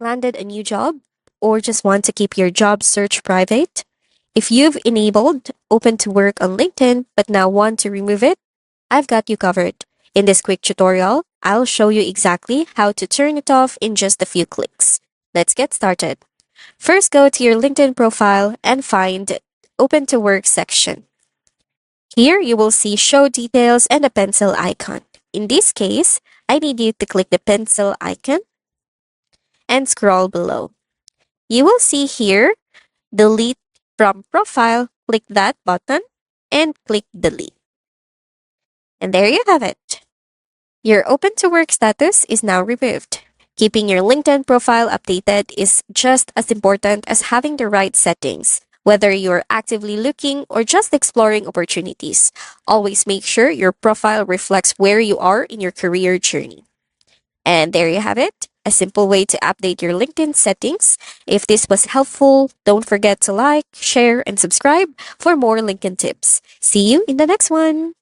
landed a new job, or just want to keep your job search private? If you've enabled Open to Work on LinkedIn but now want to remove it, I've got you covered. In this quick tutorial, I'll show you exactly how to turn it off in just a few clicks. Let's get started. First, go to your LinkedIn profile and find Open to Work section. Here, you will see Show Details and a pencil icon. In this case, I need you to click the pencil icon and scroll below. You will see here, Delete from Profile. Click that button and click Delete. And there you have it. Your Open to Work status is now removed. Keeping your LinkedIn profile updated is just as important as having the right settings. Whether you're actively looking or just exploring opportunities, always make sure your profile reflects where you are in your career journey. And there you have it, a simple way to update your LinkedIn settings. If this was helpful, don't forget to like, share, and subscribe for more LinkedIn tips. See you in the next one.